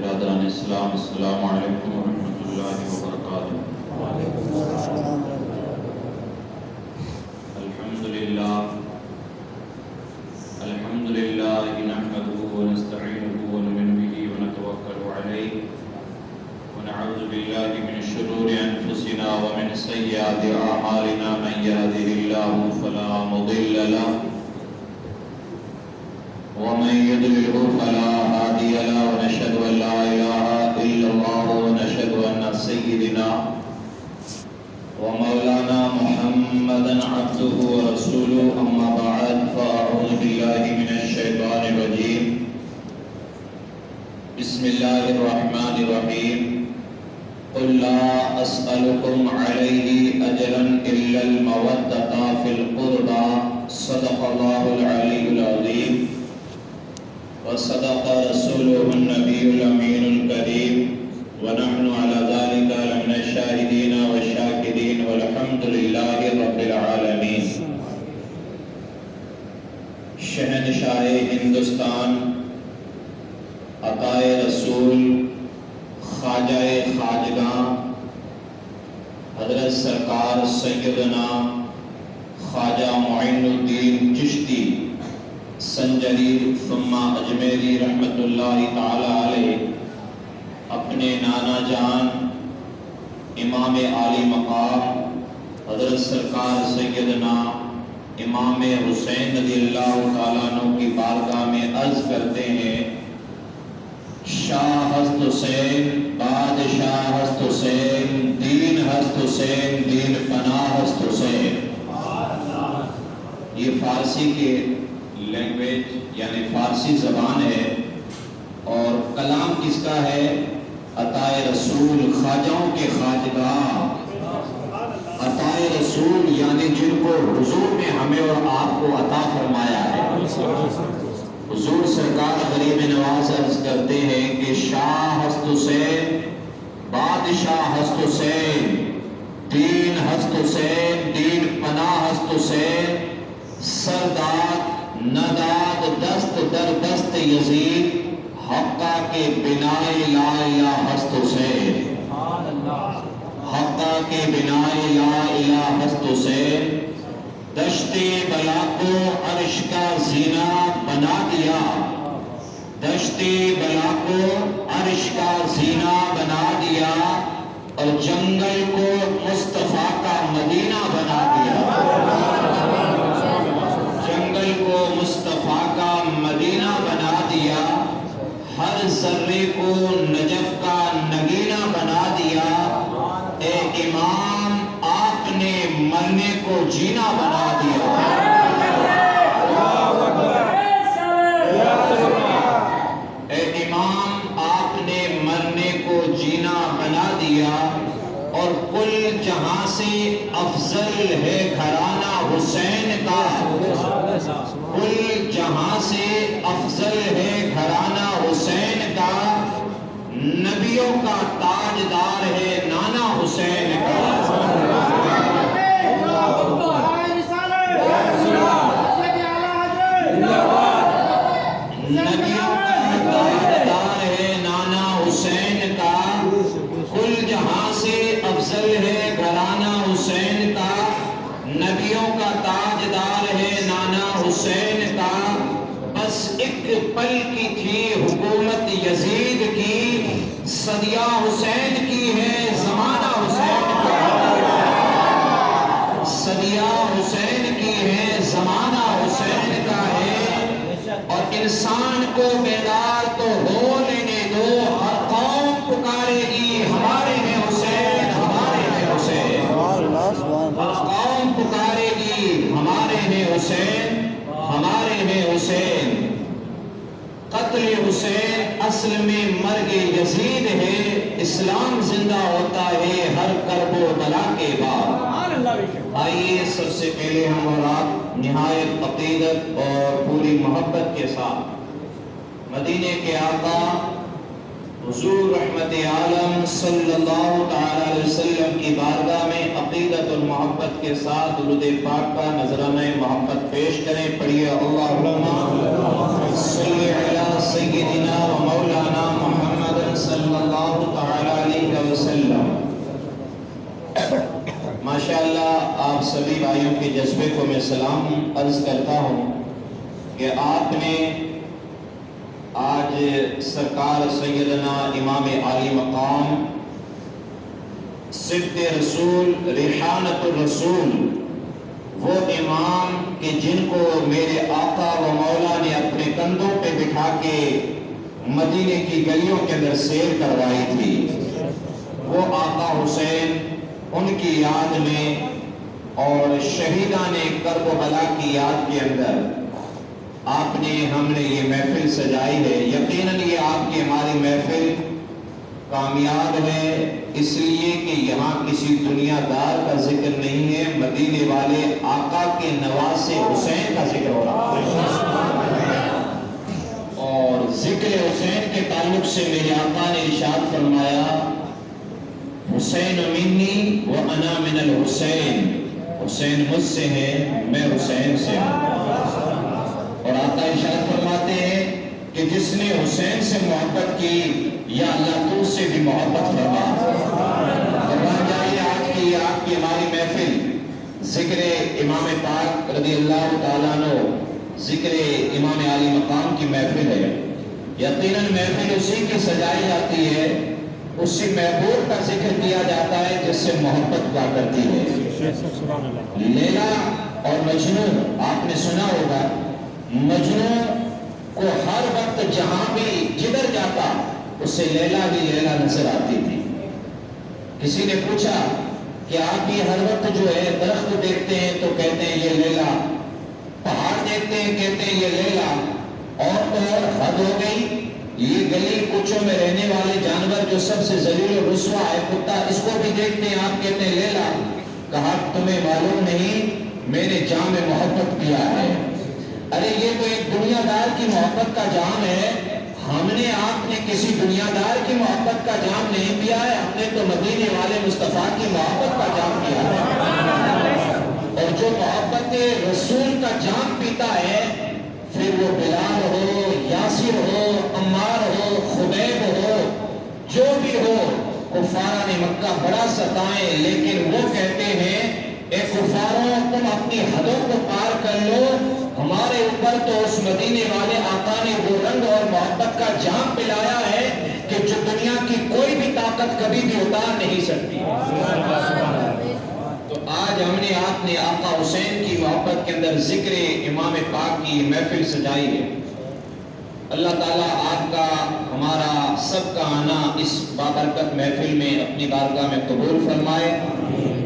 برادران اسلام، السلام علیکم ورحمۃ اللہ وبرکاتہ۔ الحمد للہ نحمده ونستعینه ونؤمن به ونتوکل علیہ ونعوذ باللہ من شرور انفسنا ومن سیئات اعمالنا، من یهده اللہ فلا مضل له ومن يضلل فلا هادي له، ونشهد ان لا اله الا الله ونشهد ان سيدنا ومولانا محمدا عبده ورسوله، اما بعد فاعوذ بالله من الشيطان الرجيم، بسم الله الرحمن الرحيم، قل لا اسألكم عليه اجرا الا المودة في القربى، صدق الله العلي العظيم وصدق رسوله النبي الأمين الكريم، ونحن على ذلك لمن الشاهدين والشاكرين، والحمد لله رب العالمين۔ شہنشاہ ہندوستان، عطائے رسول، خواجہ خواجگاں حضرت سرکار سیدنا خواجہ معین الدین چشتی سنجری ثم اجمیری رحمت اللہ تعالی علیہ اپنے نانا جان امام عالی مقام حضرت سرکار سیدنا امام حسین رضی اللہ تعالیٰ عنہ کی بارگاہ میں عرض کرتے ہیں، شاہ ہست حسین، بادشاہ ہست حسین، دین ہست حسین، دین پناہ ہست حسین۔ یہ فارسی کے لینگویج یعنی فارسی زبان ہے، اور کلام کس کا ہے؟ عطائے رسول، خواجہوں کے خواجگاہ، عطائے رسول یعنی جن کو حضور نے ہمیں اور آپ کو عطا فرمایا ہے۔ حضور سرکار غریب نواز عرض کرتے ہیں کہ شاہ ہست حسین، بادشاہ ہست حسین، دین ہست حسین، دین پناہ ہست حسین، سرداد نداد دست در دست یزید، حقہ کے بنائے لا الہ ہست حسین، حقہ کے بنائے لا الہ ہست حسین، دشت بلا کو عرش کا زینہ بنا دیا، دشت بلا کو عرش کا زینہ بنا دیا، اور جنگل کو مصطفیٰ کا مدینہ بنا دیا، جنگل کو مصطفیٰ کا مدینہ بنا دیا، ہر ذرے کو نجف کا نگینہ بنا دیا، اے امام آپ نے مرنے کو جینا بنا دیا، اے امام آپ نے مرنے کو جینا بنا دیا، اور کل جہاں سے افضل ہے گھرانہ حسین کا، کل جہاں سے افضل ہے گھرانہ حسین کا، نبیوں کا تاجدار ہے نانا حسین کا، نبیوں کا تاجدار ہے نانا حسین کا، کل جہاں سے افضل ہے گھرانہ حسین کا، نبیوں کا تاجدار ہے نانا حسین کا، بس ایک پل کی تھی حکومت یزید کی، صدیہ حسین کی ہے زمانہ حسین کا، صدیہ حسین کی ہے زمانہ حسین کا ہے، اور انسان کو بیدار تو ہو لینے دو، ہر قوم پکارے گی ہمارے ہیں حسین، ہمارے ہیں حسین، ہر قوم پکارے گی ہمارے ہیں حسین، ہمارے ہیں حسین۔ قتل حسین اصل میں مرگ یزید ہے، اسلام زندہ ہوتا ہے ہر کرب و بلا کے بعد۔ آئیے سب سے پہلے ہم اور آپ نہایت عقیدت اور پوری محبت کے ساتھ مدینے کے آقا حضور رحمت عالم صلی اللہ تعالی علیہ وسلم کی بارگاہ میں عقیدت اور محبت کے ساتھ درود پاک کا نذرانہ محبت پیش کریں۔ پڑھیے اللہم صلی علی سیدنا و مولانا محمد آپ سبھی بھائیوں کے جذبے کو میں سلام عرض کرتا ہوں کہ آپ نے آج سرکار سیدنا امام عالی مقام صدق رسول ریحانت الرسول وہ امام کہ جن کو میرے آقا و مولا نے اپنے کندھوں پہ بٹھا کے مدینے کی گلیوں کے اندر سیر کروائی تھی، وہ آقا حسین، ان کی یاد میں اور شہیدان کربلا کی یاد کے اندر آپ نے ہم نے یہ محفل سجائی ہے۔ یقیناً یہ آپ کی ہماری محفل کامیاب ہے، اس لیے کہ یہاں کسی دنیا دار کا ذکر نہیں ہے، مدینے والے آقا کے نواسے حسین کا ذکر ہو رہا ہے۔ اور ذکر حسین کے تعلق سے میرے آقا نے ارشاد فرمایا، حسین منی و انا من الحسین، حسین مجھ سے ہے، میں حسین سے ہوں۔ اور آقا ارشاد فرماتے ہیں کہ جس نے حسین سے محبت کی یا اللہ تو سے بھی محبت فرما۔ قربان جائیے آج کی آپ کی ہماری محفل ذکر امام پاک رضی اللہ تعالیٰ عنہ، ذکر امام عالی مقام کی محفل ہے۔ یقیناً محفل اسی کی سجائی جاتی ہے، اسی محبوب کا ذکر کیا جاتا ہے جس سے محبت ہوا کرتی ہے۔ لیلا اور مجنون آپ نے سنا ہوگا، مجنون کو ہر وقت جہاں بھی جدھر جاتا اس سے لیلا بھی لیلا نظر آتی تھی۔ کسی نے پوچھا کہ آپ بھی ہر وقت جو ہے درخت دیکھتے ہیں تو کہتے ہیں یہ لیلا، پہاڑ دیکھتے ہیں کہتے ہیں یہ لیلا، اور تو اور حد ہو گئی، یہ گلی کوچوں میں رہنے والے جانور جو سب سے ذلیل و رسوا ہے کتا، اس کو بھی دیکھتے ہیں آپ کہتے ہیں لیلا۔ کہا تمہیں معلوم نہیں میں نے جام محبت کیا ہے۔ ارے یہ تو ایک دنیا دار کی محبت کا جام ہے، ہم نے آپ نے کسی دنیا دار کی محبت کا جام نہیں پیا ہے، ہم نے تو مدینے والے مصطفیٰ کی محبت کا جام پیا ہے۔ اور جو محبت رسول کا جام پیتا ہے، پھر وہ بلال ہو، یاسر ہو، عمار ہو، خبیب ہو، جو بھی ہو، کفاران مکہ بڑا ستائیں لیکن وہ کہتے ہیں اے کفاروں تم اپنی حدوں کو پار کر لو، ہمارے اوپر تو اس مدینے والے آقا نے وہ رنگ اور محبت کا جام پلایا ہے کہ جو دنیا کی کوئی بھی طاقت کبھی بھی اتار نہیں سکتی۔ تو آج ہم نے آپ نے آقا حسین کی محبت کے اندر ذکر امام پاک کی محفل سجائی ہے۔ اللہ تعالیٰ آپ کا ہمارا سب کا آنا اس بابرکت محفل میں اپنی بارگاہ میں قبول فرمائے،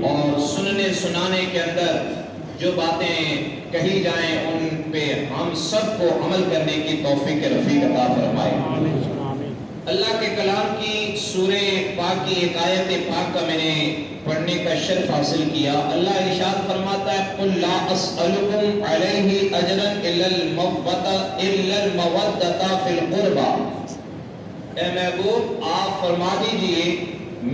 اور سننے سنانے کے اندر جو باتیں کہی جائیں ان پہ ہم سب کو عمل کرنے کی توفیق رفیق عطا فرمائے۔ اللہ کے کلام کی سورہ پاک کی ایک آیت پاک کا میں نے پڑھنے کا شرف حاصل کیا۔ اللہ ارشاد فرماتا ہے قُلْ لَا أَسْأَلُكُمْ عَلَيْهِ أَجْرًا إِلَّا الْمَوَدَّةَ فِي الْقُرْبَى۔ اے محبوب آپ فرما دیجئے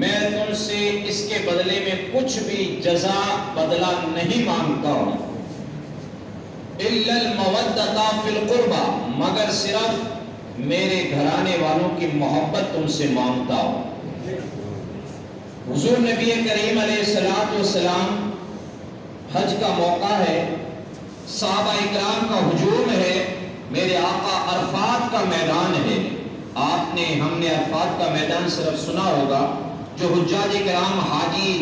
میں تم سے اس کے بدلے میں کچھ بھی جزا بدلہ نہیں مانگتا ہوں، إِلَّا الْمَوَدَّةَ فِي الْقُرْبَى، مگر صرف میرے گھرانے والوں کی محبت تم سے مانگتا ہوں۔ حضور نبی کریم علیہ السلام حج کا موقع ہے، صحابہ اکرام کا ہجوم ہے، میرے آقا عرفات کا میدان ہے۔ آپ نے ہم نے عرفات کا میدان صرف سنا ہوگا، جو حجاج کرام حاجی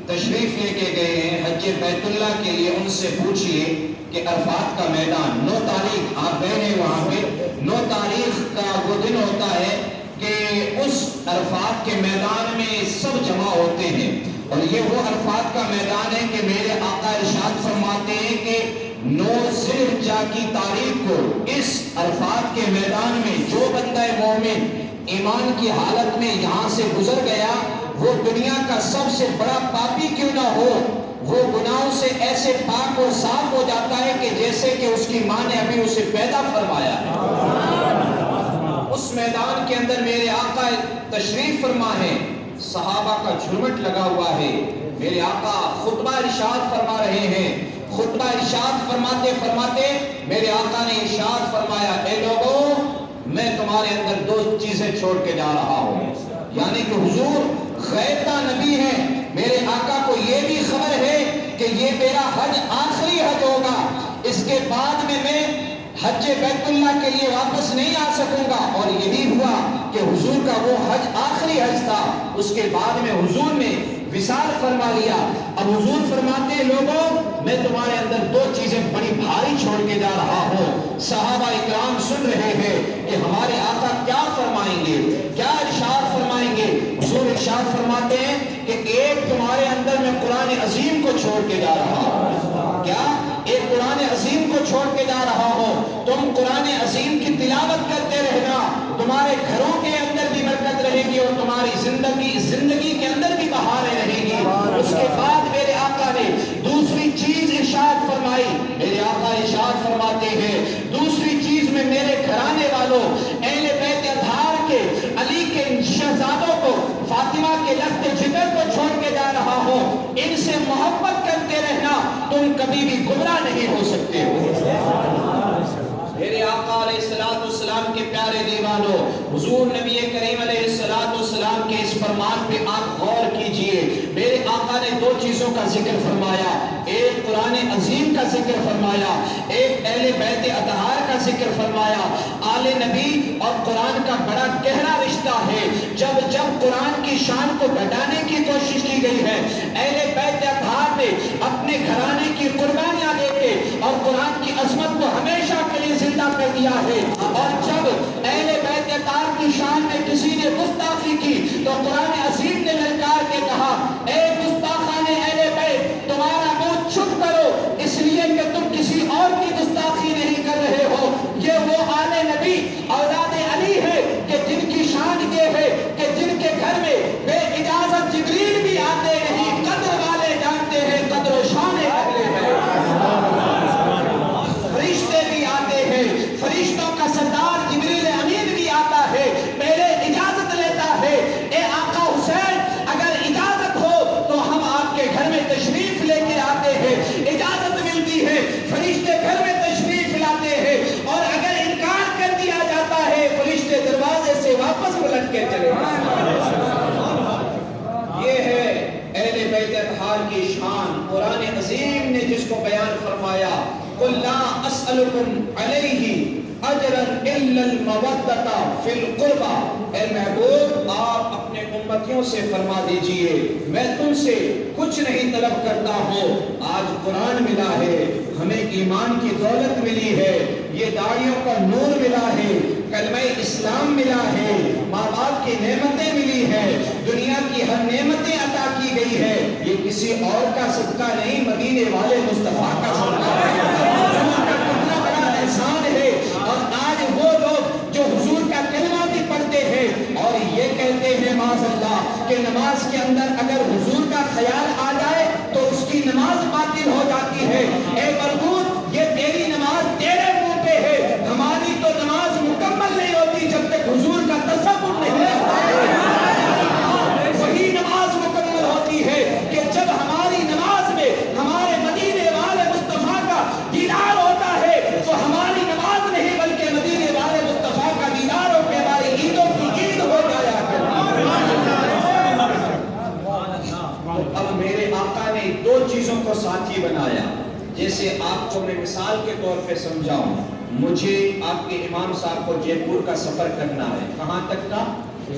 تشریف لے کے گئے ہیں حج بیت اللہ کے لیے، ان سے پوچھئے کہ عرفات کا میدان 9 تاریخ آپ گئے ہیں وہاں پہ، 9 تاریخ کا وہ دن ہوتا ہے کہ اس عرفات کے میدان میں سب جمع ہوتے ہیں، اور یہ وہ عرفات کا میدان ہے کہ میرے آقا ارشاد فرماتے ہیں کہ 9 ذی الحجہ کی تاریخ کو اس عرفات کے میدان میں جو بندہ مومن ایمان کی حالت میں یہاں سے گزر گیا، وہ دنیا کا سب سے بڑا پاپی کیوں نہ ہو، وہ گناہوں سے ایسے پاک اور صاف ہو جاتا ہے کہ جیسے کہ اس کی ماں نے ابھی اسے پیدا فرمایا ہے۔ اس میدان کے اندر میرے آقا تشریف فرما ہے، صحابہ کا جھرمٹ لگا ہوا ہے، میرے آقا خطبہ ارشاد فرما رہے ہیں، خطبہ ارشاد فرماتے فرماتے میرے آقا نے ارشاد فرمایا اے لوگوں میں تمہارے اندر 2 چیزیں چھوڑ کے جا رہا ہوں، یعنی کہ حضور غیب کا نبی ہے، میرے آقا کو یہ بھی خبر ہے کہ یہ میرا حج آخری حج ہوگا، اس کے بعد میں حج بیت اللہ کے لیے واپس نہیں آ سکوں گا۔ اور یہی ہوا کہ حضور کا وہ حج آخری حج تھا۔ اس کے بعد میں حضور نے وصال فرما لیا۔ اب حضور فرماتے ہیں لوگوں میں تمہارے اندر دو چیزیں بڑی بھاری چھوڑ کے جا رہا ہوں۔ صحابہ اکرام سن رہے ہیں کہ ہمارے آقا کیا فرمائیں گے، کیا ارشاد فرمائیں گے۔ حضور ارشاد فرماتے ہیں کہ ایک تمہارے اندر میں قرآن عظیم کو چھوڑ کے جا رہا ہوں۔ کیا؟ ایک قرآن عظیم کو چھوڑ کے جا رہا ہوں۔ تم قرآن عظیم کی تلاوت کرتے رہنا، تمہارے گھروں کے اندر بھی برکت رہے گی اور تمہاری زندگی کے اندر بھی بہاریں رہے گی۔ اس کے بعد میرے آقا نے دوسری چیز ارشاد فرمائی۔ میرے آقا ارشاد فرماتے ہیں دوسری چیز میں میرے گھرانے والوں، اہل بیت اطہار کے، علی کے شہزادوں کو، فاطمہ کے لخت جگر کو چھوڑ کے جا رہا ہوں۔ ان سے محبت کرتے رہنا، تم کبھی بھی گمراہ نہیں ہو سکتے ہو۔ میرے آقا علیہ السلام کے پیارے دیوانوں، حضور نبی کریم علیہ السلام کے اس فرمان پہ آپ غور کیجئے۔ میرے آقا نے دو چیزوں کا ذکر فرمایا، ایک قرآن عظیم کا ذکر فرمایا، ایک اہل بیت اطہار کا ذکر فرمایا۔ آل نبی اور قرآن کا بڑا گہرا رشتہ ہے۔ جب قرآن کی شان کو گھٹانے کی کوشش کی گئی ہے، اہل بیت اطہار نے اپنے گھرانے کی قربانیاں دے کے اور قرآن کی عظمت کو ہمیشہ کے لیے زندہ کر دیا ہے۔ اور جب اہل بیت اطہار کی شان میں کسی نے گستاخی کی تو قرآن عظیم نے للکار کے کہا، اے گستاخان اہل بیت، تمہارا منہ چپ کرو، اس لیے کہ تم کسی اور کی گستاخی نہیں کر رہے ہو۔ یہ وہ آل نبی اولاد علی ہے کہ جن کی شان یہ ہے کہ جن کے گھر میں بے اجازت جبریل بھی آتے نہیں، قدر والے جانتے ہیں قدر و شان اہل ہے۔ فرشتے بھی آتے ہیں، فرشتوں کا سردار جبریل امین بھی آتا ہے، پہلے اجازت لیتا ہے۔ اے آقا حسین، اگر اجازت ہو تو ہم آپ کے گھر میں تشریف لے کے آتے ہیں۔ اجازت ملتی ہے، فرشتے گھر میں تشریف لاتے ہیں، اور اگر انکار کر دیا جاتا ہے فرشتے دروازے سے واپس پلٹ کے چلے جاتے ہیں۔ یہ ہے اہل بیت اطہار کی شان۔ قرآن عظیم نے جس کو بیان فرمایا، قُلْ لَا أَسْأَلُكُمْ عَلَيْهِ أَجْرًا إِلَّا الْمَوَدَّةَ فِي الْقُرْبَى۔ اے محبوب، آپ اپنے امتیوں سے فرما دیجئے میں تم سے کچھ نہیں طلب کرتا ہوں۔ آج قرآن ملا ہے، ہمیں ایمان کی دولت ملی ہے، یہ داڑھیوں کا نور ملا ہے، کلمہ اسلام ملا ہے، ماں باپ کی نعمتیں ملی ہے، دنیا کی ہر نعمتیں عطا کی گئی ہے۔ یہ کسی اور کا صدقہ نہیں، مدینے والے مصطفیٰ کا صدقہ ہے۔ حضور کا کتنا بڑا احسان ہے۔ اور آج وہ لوگ جو حضور کا کلمہ بھی پڑھتے ہیں اور یہ کہتے ہیں معاذ اللہ کہ نماز کے اندر اگر حضور کا خیال آ جائے تو اس کی نماز باطل ہو جاتی ہے۔ اے برگود، یہ تیری نماز تیرے منہ پہ ہے، ہماری تو نماز مکمل نہیں ہوتی جب تک حضور کا تصور نہیں ہوتا۔ وہی نماز مکمل ہوتی ہے کہ جب ہماری نماز میں ہمارے مدینے والے مصطفیٰ کا دیدار ہوتا ہے، تو ہماری نماز نہیں بلکہ مدینے والے مصطفیٰ کا دیدار ہو کے ہماری عیدوں کی عید ہو جایا کرتی ہے۔ اب میرے آقا نے دو چیزوں کو ساتھی بنایا۔ جیسے آپ کو میں مثال کے طور پہ سمجھاؤں، مجھے آپ کے امام صاحب کو جے پور کا سفر کرنا ہے۔ کہاں تک کا؟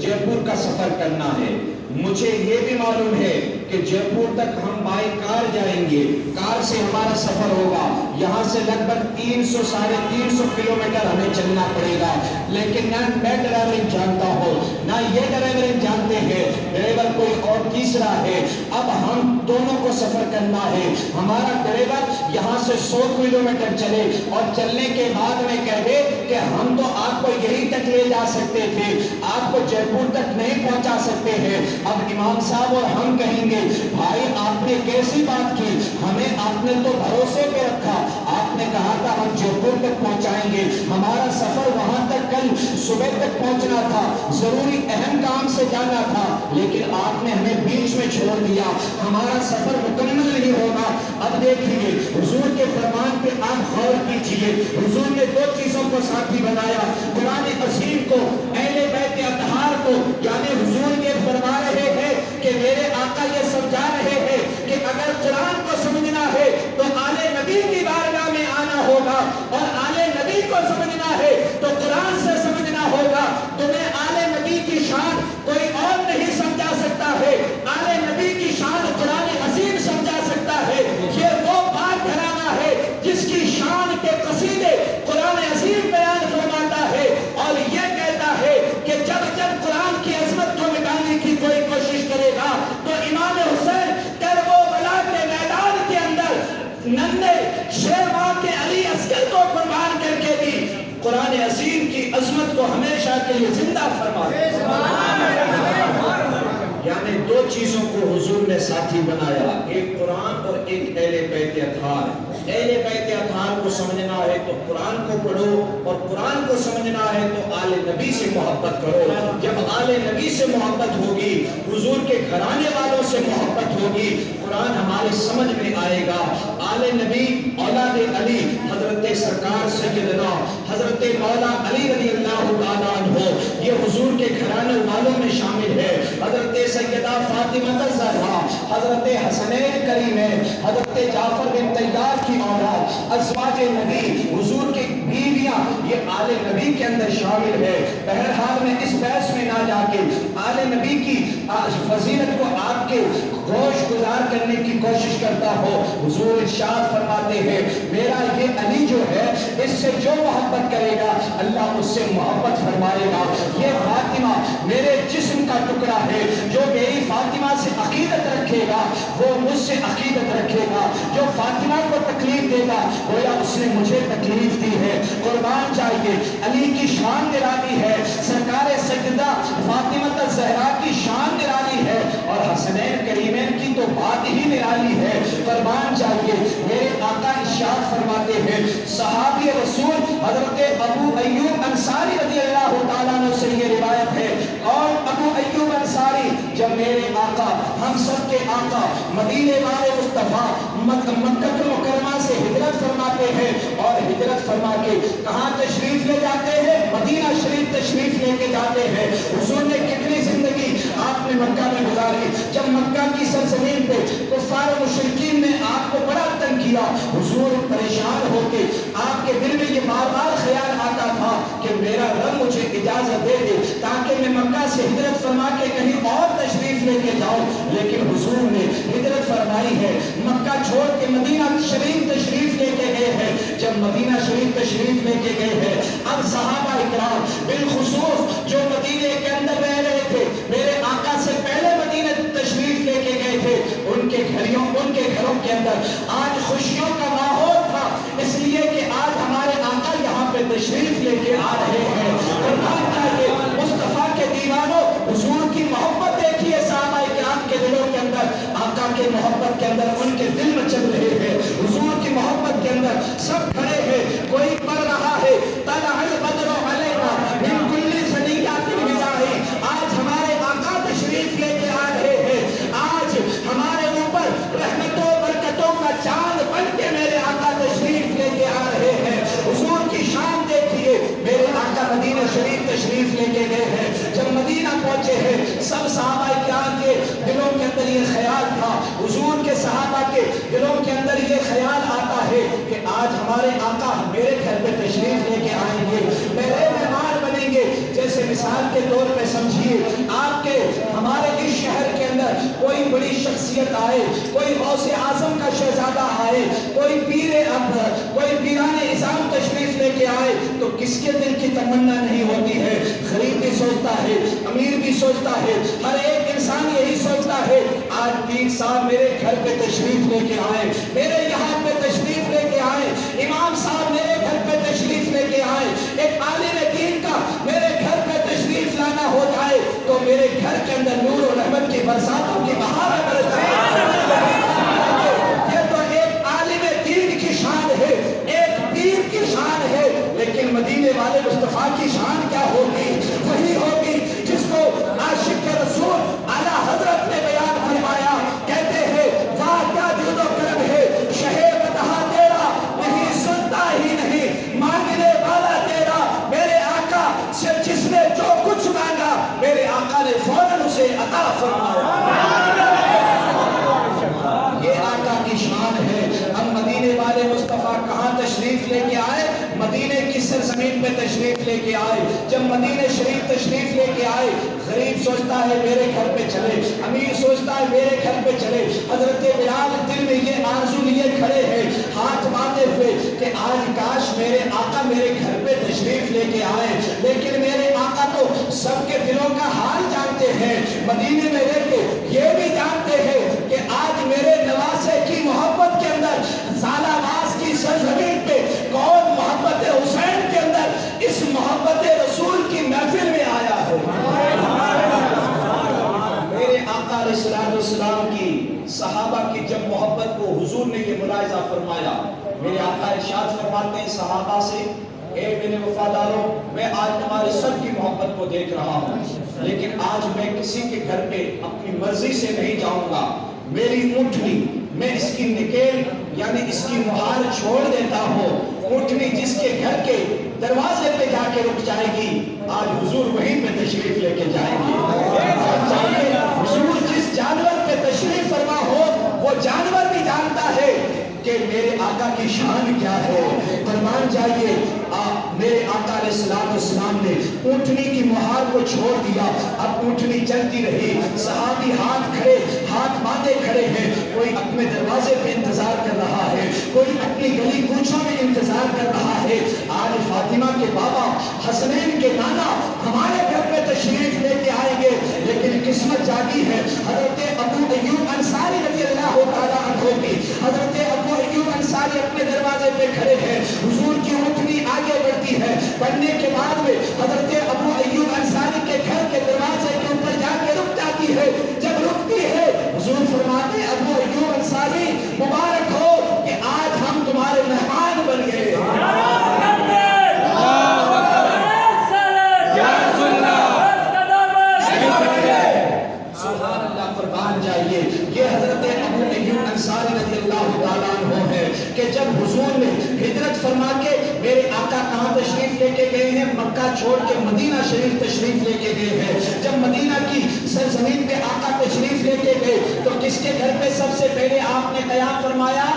جے پور کا سفر کرنا ہے۔ مجھے یہ بھی معلوم ہے کہ جے پور تک ہم بائی کار جائیں گے، کار سے ہمارا سفر ہوگا، یہاں سے لگ بھگ 300-350 کلومیٹر ہمیں چلنا پڑے گا۔ لیکن نہ میں ڈرائیورنگ جانتا ہوں، نہ یہ ڈرائیورنگ جانتے ہیں، ڈرائیور کوئی اور تیسرا ہے۔ اب ہم دونوں کو سفر کرنا ہے۔ ہمارا ڈرائیور یہاں سے 100 کلومیٹر چلے اور چلنے کے بعد میں کہہ دے کہ ہم تو آپ کو یہی تک لے جا سکتے تھے، آپ کو جے پور تک نہیں پہنچا سکتے ہیں۔ اب امام صاحب اور ہم کہیں گے، بھائی آپ نے کیسی بات کی، ہمیں آپ نے تو بھروسے پہ رکھا، آپ نے کہا تھا ہم جے پور تک پہنچائیں گے، ہمارا سفر وہاں تک کل صبح تک پہنچنا تھا، ضروری اہم کام سے جانا تھا، لیکن آپ نے ہمیں بیچ میں چھوڑ دیا، ہمارا سفر مکمل نہیں ہوگا۔ اب دیکھیے حضور کے فرمان پہ آپ غور کیجئے، حضور نے دو چیزوں کو ساتھی بنایا، قرآن عظیم کو، اہل بیت اطہار کو، یعنی حضور یہ فرما رہے ہیں کہ میرے آقا یہ سمجھا رہے ہیں کہ اگر قرآن کو سمجھنا کو ہمیشہ کے لیے زندہ فرما دے۔ یعنی دو چیزوں کو حضور نے ساتھی بنایا، ایک قرآن اور ایک اہل بیت اطہار۔ اہل بیت اطہار کو سمجھنا ہے تو قرآن کو پڑھو، اور قرآن کو سمجھنا ہے تو آل نبی سے محبت کرو۔ جب آل نبی سے محبت ہوگی، حضور کے گھرانے والوں سے محبت ہوگی، قرآن ہماری سمجھ میں آئے گا۔ آل نبی اولاد علی، حضرت سرکار سیدنا حضرت مولا علی رضی اللہ تعالیٰ عنہ، یہ حضور کے گھرانے والوں میں شامل ہے۔ حضرت سیدہ فاطمہ الزہرا، حضرت حسنین کریمین، حضرت جعفر بن طیار کی اولاد، ازواج نبی، حضور کی بیویاں، یہ آل نبی کے اندر شامل ہے۔ بہرحال میں اس بحث میں نہ جا کے آل نبی کی فضیلت کو آپ کے گوش گزار کرنے کی کوشش کرتا ہوں۔ حضور ارشاد فرماتے ہیں میرا یہ علی جو ہے اس سے جو محبت کرے گا اللہ اس سے محبت فرمائے گا۔ یہ فاطمہ میرے جسم کا ٹکڑا ہے، جو میری فاطمہ سے عقیدت رکھے گا وہ مجھ سے عقیدت رکھے گا، جو فاطمہ کو تکلیف دے گا گویا اس نے مجھے تکلیف دی ہے۔ قربان چاہیے، علی کی شان نرالی ہے، سرکار سیدہ فاطمہ الزہرا کی شان نرالی ہے، اور حسنین کریمین کی تو بات ہی نرالی ہے۔ قربان چاہیے، میرے آقا ارشاد فرماتے ہیں، صحابی رسول حضرت ابو ایوب انصاری رضی اللہ تعالیٰ عنہ سے یہ روایت ہے، اور ابو ایوب انصاری جب میرے آقا، ہم سب کے آقا مدینے والے مصطفیٰ مکہ المکرمہ سے ہجرت فرماتے ہیں، اور ہجرت فرما کے کہاں تشریف لے جاتے ہیں؟ مدینہ شریف تشریف لے کے جاتے ہیں۔ حضور نے کتنی زندگی آپ نے مکہ میں گزاری، جب مکہ کی سرزمین پہ کفار و مشرکین نے آپ کو بڑا تنگ کیا، حضور پریشان ہو کے آپ کے دل میں یہ بار بار خیال آتا تھا کہ میرا رب مجھے اجازت دے دے تاکہ میں مکہ سے ہجرت فرما کے کہیں اور تشریف لے کے جاؤں، لیکن حضور نے ہجرت فرمائی ہے، مکہ چھوڑ کے مدینہ شریف تشریف لے کے گئے ہیں۔ جب مدینہ شریف تشریف لے کے گئے ہیں، اب صحابہ اکرام بالخصوص جو مدینے کے اندر رہ رہے تھے، میرے آقا سے پہلے مدینہ تشریف لے کے گئے تھے، ان کے گھروں کے اندر آج خوشیوں کا ماحول تھا، اس لیے کہ آج ہمارے آقا یہاں پہ تشریف لے کے آ رہے ہیں۔ مصطفیٰ کے دیوانوں، حضور کی محبت دیکھیے صحابہ اکرام کے دلوں کے اندر، آقا کے محبت کے اندر ان کے دل مچل رہے ہیں، حضور کی محبت کے اندر سب کھڑے ہیں۔ کوئی پڑھ رہا ہے طلع البدر علینا من کل ثنیات الوداع، آج ہمارے آقا تشریف لے کے آ رہے ہیں، آج ہمارے اوپر رحمتوں برکتوں کا چاند بن کے میرے آقا تشریف لے کے آ رہے ہیں۔ حضور کی شان دیکھیے، میرے آقا مدینہ شریف تشریف لے کے گئے ہیں، جب مدینہ پہنچے ہیں سب صحابہ اکرام کے دلوں کے اندر یہ خیال تھا، حضور کے صحابہ کے دلوں کے اندر یہ خیال آتا ہے کہ آج ہمارے آقا میرے گھر پہ تشریف لے کے آئیں گے، میرے مہمان بنیں گے۔ جیسے مثال کے طور پہ سمجھیے آپ کے ہمارے اس شہر کے اندر کوئی بڑی شخصیت آئے، کوئی غوث اعظم کا شہزادہ آئے، کوئی کوئی پیران اعظم تشریف لے کے آئے، تو کس کے دل کی تمنا نہیں ہوتی ہے؟ غریب بھی سوچتا ہے، امیر بھی سوچتا ہے، ہر ایک انسان یہی سوچتا ہے آج پیر صاحب میرے گھر پہ تشریف لے کے آئے، میرے یہاں پہ تشریف لے کے آئے، امام صاحب میرے گھر پہ تشریف لے کے آئے، ایک عالم دین کا میرے گھر پہ تشریف لانا ہو جائے تو میرے گھر کے اندر نور و رحمت کی برساتوں کی بہار برس جائے۔ یہ تو ایک عالم دین کی شان ہے، ایک پیر کی شان ہے، لیکن مدینے والے مصطفیٰ کی شان کیا ہوگی؟ وہی ہوگی جس کو عاشق رسول اعلیٰ حضرت نے بیان فرمایا، کہتے ہیں واہ کیا جود و کرم ہے، شہ بتہا تیرا نہیں سنتا ہی نہیں، مانگنے والا تیرا میرے آقا سے جس نے جو کچھ مانگا میرے آقا نے فوراً اسے عطا فرمایا۔ یہ آقا کی شان ہے۔ اب مدینے والے مصطفیٰ کہاں تشریف لے کے آئے؟ مدینے کی سرزمین پہ تشریف لے کے آئے۔ جب مدینے شریف تشریف لے کے آئے، غریب سوچتا ہے میرے گھر پہ چلے، امیر سوچتا ہے میرے گھر پہ چلے، حضرت بلال دل میں یہ آرزو لیے کھڑے ہیں ہاتھ باندھے ہوئے کہ آج کاش میرے آقا میرے گھر پہ تشریف لے کے آئے، لیکن میرے آقا تو سب کے دلوں کا حال جانتے ہیں، مدینے میں رہ کے یہ بھی جانتے ہیں کہ آج میرے نواسے کی محبت کے اندر زالاباز کی سرزمین پہ کون محبت حسین کے اندر اس محبت رسول کی علیہ السلام کی صحابہ کی جب محبت کو حضور نے یہ ملاحظہ فرمایا، میرے آقا ارشاد فرماتے ہیں صحابہ سے، اے میرے وفاداروں، میں آج تمہارے سب کی محبت کو دیکھ رہا ہوں، لیکن آج میں کسی کے گھر پہ اپنی مرضی سے نہیں جاؤں گا، میری اونٹنی میں اس کی نکیل یعنی اس کی مہار چھوڑ دیتا ہوں، اونٹنی جس کے گھر کے دروازے پہ جا کے رک جائے گی، آج حضور وہیں پہ تشریف لے کے جائیں گے۔ حضور جس جانور پہ تشریف فرما ہو، وہ جانور بھی جانتا ہے کہ میرے آقا کی شان کیا ہے۔ قربان جائیے، میرے آقا علیہ السلام نے اونٹنی کی مہار کو چھوڑ دیا، اب اونٹنی چلتی رہی، صحابی ہاتھ باندھے کھڑے ہیں، کوئی اپنے دروازے پہ انتظار کر رہا ہے، کوئی اپنی گلی کوچوں میں انتظار کر رہا ہے۔ آج فاطمہ کے بابا، حسنین کے نانا ہمارے گھر پہ تشریف لے کے آئیں گے، لیکن قسمت جاگی ہے حضرت ابو ایوب انصاری رضی اللہ تعالیٰ عنہ کی۔ حضرت ابو ایوب انصاری اپنے دروازے پہ کھڑے ہیں، حضور کی اونٹنی آگے بڑھتی ہے، بڑھنے کے بعد میں حضرت ابو ایوب انصاری کے گھر کے دروازے کے اوپر جا کے رک جاتی ہے۔ جب رکتی ہے، حضور فرماتے ہیں ابو ایوب انصاری مبارک ہو کہ آج ہم تمہارے مہمان بن گئے۔ سبحان اللہ، فرمان جائیے، یہ حضرت ابو ایوب انصاری رضی اللہ تعالیٰ عنہ ہے کہ جب حضور نے ہجرت فرما کے میرے آقا کہاں تشریف لے کے گئے ہیں، مکہ چھوڑ کے مدینہ شریف تشریف لے کے گئے ہیں۔ جب مدینہ کی سرزمین پہ آقا تشریف لے کے گئے تو کس کے گھر پہ سب سے پہلے آپ نے قیام فرمایا؟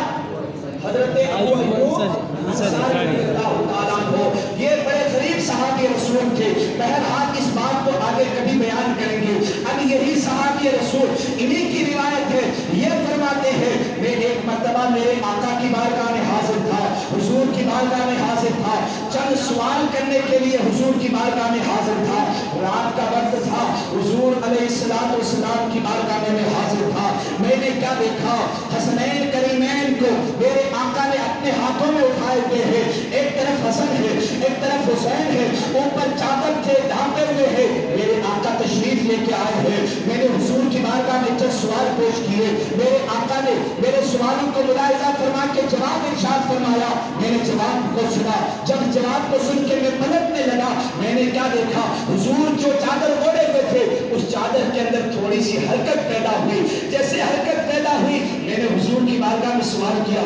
حضرت ابو ایوب انصاری رضی اللہ تعالیٰ عنہ۔ یہ بڑے غریب صحابی رسول تھے، بہرحال اس بات کو آگے کبھی بیان کریں گے۔ اب یہی صحابی رسول، انہی کی روایت ہے، یہ فرماتے ہیں میں ایک مرتبہ میرے آقا کی بارگاہ میں حاضر تھا، حضور کی بارگاہ میں حاضر تھا، چند سوال کرنے کے لیے حضور کی بارگاہ میں حاضر تھا، رات کا وقت تھا، حضور علیہ السلام کی بارگاہ میں حاضر تھا۔ میں نے کیا دیکھا، حسنین کریمین کو میرے آقا نے اپنے ہاتھوں میں اٹھائے ہوئے ہیں، ایک طرف حسن ہے ایک طرف حسین ہے، اوپر چادر سے ڈھانپے ہوئے ہیں، میرے آقا تشریف لے کے آئے ہیں۔ میں نے حضور کی بارگاہ میں چند سوال پیش کیے، میرے آقا نے میرے سوالوں کو ملاحظہ فرما کے جواب ارشاد فرمایا، میں نے جواب کو سنا، جب جواب کو سن کے میں پلٹنے لگا، میں نے کیا دیکھا، حضور جو چادر اوڑے ہوئے تھے اس چادر کے اندر تھوڑی سی حرکت پیدا ہوئی، جیسے حرکت پیدا ہوئی میں نے حضور کی بارگاہ میں سوال کیا،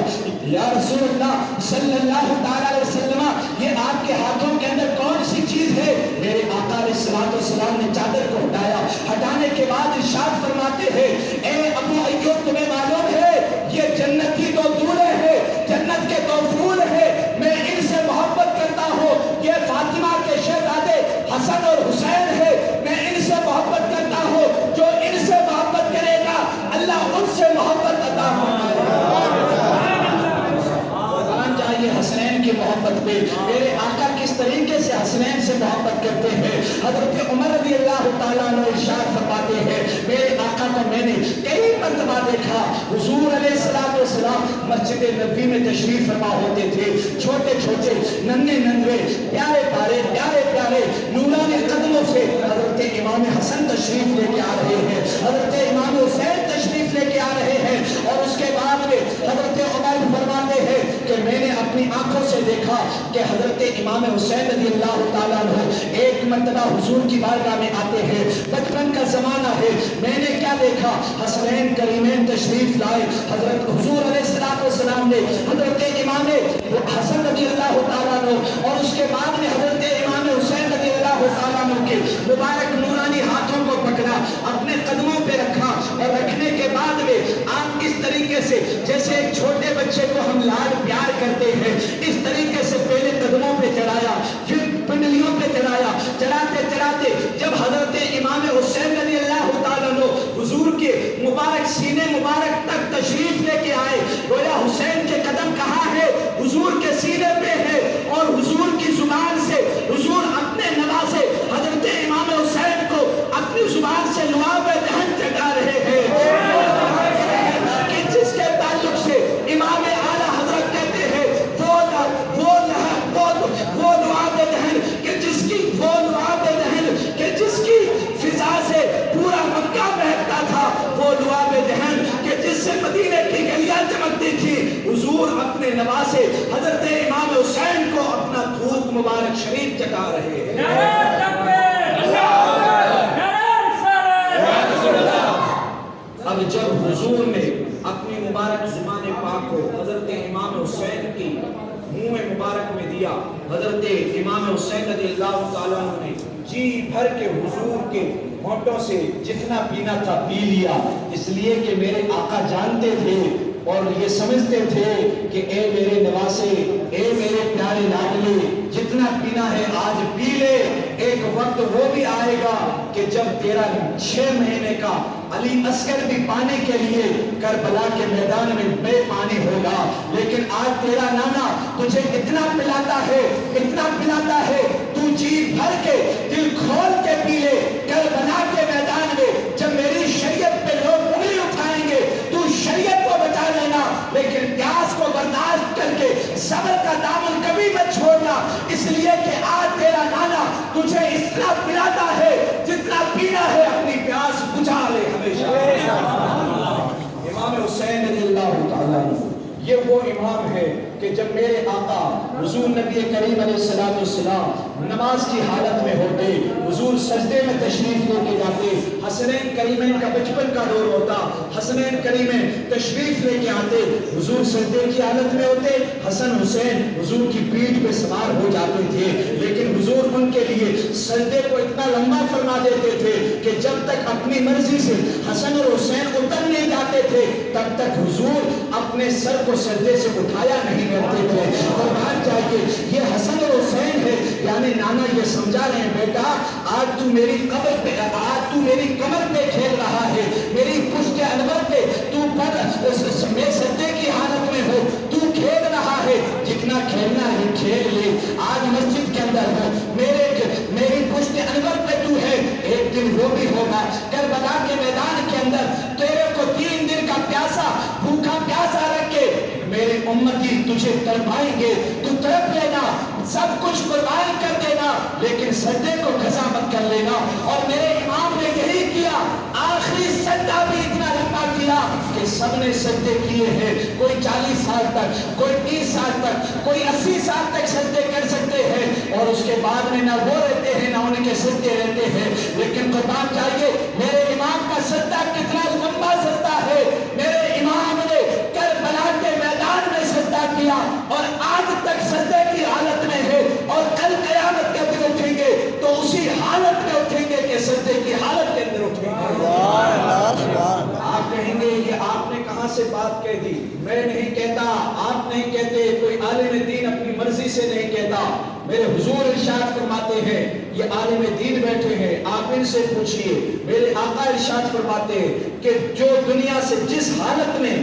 یا رسول اللہ صلی اللہ تعالیٰ علیہ وسلم، یہ آپ کے ہاتھوں کے اندر کون سی چیز ہے؟ میرے آقا علیہ السلام نے چادر کو ہٹایا، ہٹانے کے بعد ارشاد فرماتے ہیں، اے ابو ایوب تمہیں معلوم ہے یہ جنت کی دو دولے ہیں، جنت کے دو پھول ہیں، میں ان سے محبت کرتا ہوں، یہ فاطمہ کے شہزادے حسن اور حسین ہے، میں ان سے محبت کرتا ہوں، جو ان سے محبت کرے گا اللہ ان سے محبت عطا فرمائے گا۔ حسنین کی محبت پہ میرے آقا کس طریقے سے حسنین سے محبت کرتے ہیں۔ حضرت عمر رضی اللہ تعالیٰ عنہ ارشاد فرماتے ہیں، میرے آقا کو میں نے کئی مرتبہ دیکھا، حضور علیہ السلام مسجد نبوی میں تشریف فرما ہوتے تھے، چھوٹے چھوٹے ننھے ننھے پیارے پیارے نورانی قدموں سے حضرت امام حسن تشریف لے کے آ رہے ہیں، حضرت امام حسین تشریف لے کے آ رہے ہیں، اور اس کے بعد میں حضرت عمر فرماتے ہیں کہ میں نے اپنی آنکھوں سے دیکھا کہ حضرت امام حسین رضی اللہ تعالیٰ عنہ ایک مرتبہ حضور کی بارگاہ میں آتے ہیں، بچپن کا زمانہ ہے، میں نے کیا دیکھا، حسنین کریمین تشریف لائے، حضرت حضور علیہ السلام نے حضرت امام حسن رضی اللہ تعالیٰ عنہ اور اس کے بعد میں حضرت امام حسین رضی اللہ تعالیٰ عنہ کے مبارک نورانی ہاتھوں کو پکڑا، اپنے قدموں پہ رکھا، اور رکھنے کے بعد میں آپ اس طریقے سے جیسے ایک چھوٹے بچے کو ہم لاڈ پیار کرتے ہیں، اس طریقے سے پہلے قدموں پہ چڑھایا، پھر پنڈلیوں پہ چڑھایا، چڑھاتے چڑھاتے جب حضرت امام حسین رضی اللہ تعالیٰ عنہ حضور کے مبارک سینے مبارک تک تشریف لے کے آئے، گویا حسین کے قدم کہاں ہے؟ حضور کے سینے پہ ہے، اور حضور کی زبان سے حضور اپنے نواسے حضرت امام حسین کو اپنی زبان سے لعاب دہن چڑھا رہے ہیں، کہ جس کے تعلق سے امام اعلیٰ حضرت کہتے ہیں وہ وہ لعاب دہن کہ جس سے مدینے کی گلیاں چمکتی تھی، حضور اپنے نواسے حضرت امام حسین کو اپنا تھوک مبارک شریف چٹا رہے ہیں۔ اب جب حضور نے اپنی مبارک زبان پاک کو حضرت امام حسین کی منہ مبارک میں دیا، حضرت امام حسین رضی اللہ تعالیٰ نے جی بھر کے حضور کے ہونٹوں سے جتنا پینا تھا پی لیا، اس لیے کہ میرے آقا جانتے تھے اور یہ سمجھتے تھے کہ اے میرے نواسے، اے میرے پیارے لاڈلے، جتنا پینا ہے آج پی لے، ایک وقت وہ بھی آئے گا کہ جب تیرا 6 مہینے کا علی اصغر بھی پانے کے لیے کربلا کے میدان میں بے پانی ہوگا، لیکن آج تیرا نانا تجھے اتنا پلاتا ہے تو جی بھر کے دل کھول کے پی لے۔ کربلا کے میدان میں جب میری شریعت پہ لوگ انگلی اٹھائیں گے تو شریعت کو بچا لینا، لیکن پیاس کو برداشت کر کے صبر کا دامن کبھی مت چھوڑنا، اس لیے کہ آج تیرا نانا تجھے اتنا پلاتا ہے جتنا پینا ہے اپنی پیاس بجھا لے ہمیشہ۔ امام حسین رضی اللہ تعالیٰ یہ وہ امام ہے کہ جب میرے آقا حضور نبی کریم علیہ السلام نماز کی حالت میں ہوتے، حضور سجدے میں تشریف لے کے جاتے، حسنین کریمین کا بچپن کا دور ہوتا، حسنین کریمین تشریف لے کے آتے، حضور سجدے کی حالت میں ہوتے، حسن حسین حضور کی پیٹھ پہ سوار ہو جاتے تھے، لیکن حضور ان کے لیے سجدے کو اتنا لمبا فرما دیتے تھے کہ جب تک اپنی مرضی سے حسن اور حسین اتر نہیں جاتے تھے تب تک حضور اپنے سر کو سجدے سے اٹھایا نہیں کرتے تھے۔ قربان چاہیے یہ حسن اور حسین ہے، یعنی نانا یہ سمجھا رہے ہیں بیٹا آج تو میری کمر پہ کھیل رہا ہے، میری پشت انور پہ تو میں سجدے کی حالت میں ہو، تو کھیل رہا ہے، جتنا کھیلنا ہے کھیل لے، آج مسجد کے اندر ہو، میری پشت انور پہ تو ہے، ایک دن وہ بھی ہوگا کربلا کے میدان کے اندر تیرے کو 3 دن کا بھوکا پیاسا رکھ کے میرے امتی تجھے تڑپائیں گے، تو تڑپ لینا، سب کچھ قربان کر دینا، لیکن سجدے کو قضا مت کر لینا۔ اور میرے امام نے یہی کیا، آخری سجدہ بھی اتنا لمبا کیا کہ سب نے سجدے کیے ہیں، کوئی 40 سال تک، کوئی 30 سال تک، کوئی 80 سال تک سجدے کر سکتے ہیں، اور اس کے بعد میں نہ وہ رہتے ہیں نہ ان کے سجدے رہتے ہیں، لیکن قربان چاہیے میرے امام کا سجدہ کتنا لمبا سجدہ ہے۔ میرے امام نے کربلا کے میدان میں سجدہ کیا اور آج تک سجدے کی حالت میں ہے، اور کل قیامت کے دن اٹھیں گے تو اسی حالت میں اٹھیں گے کہ سجدے کی حالت کے اندر اٹھیں گے۔ آپ کہیں گے یہ آپ نے کہاں سے بات کہہ دی؟ میں نہیں کہتا، آپ نہیں کہتے، کوئی عالم دین اپنی مرضی سے نہیں کہتا، میرے حضور ارشاد فرماتے ہیں، یہ عالم دین بیٹھے ہیں، آپ ان سے پوچھئے، میرے آقا ارشاد فرماتے ہیں کہ جو دنیا سے جس حالت میں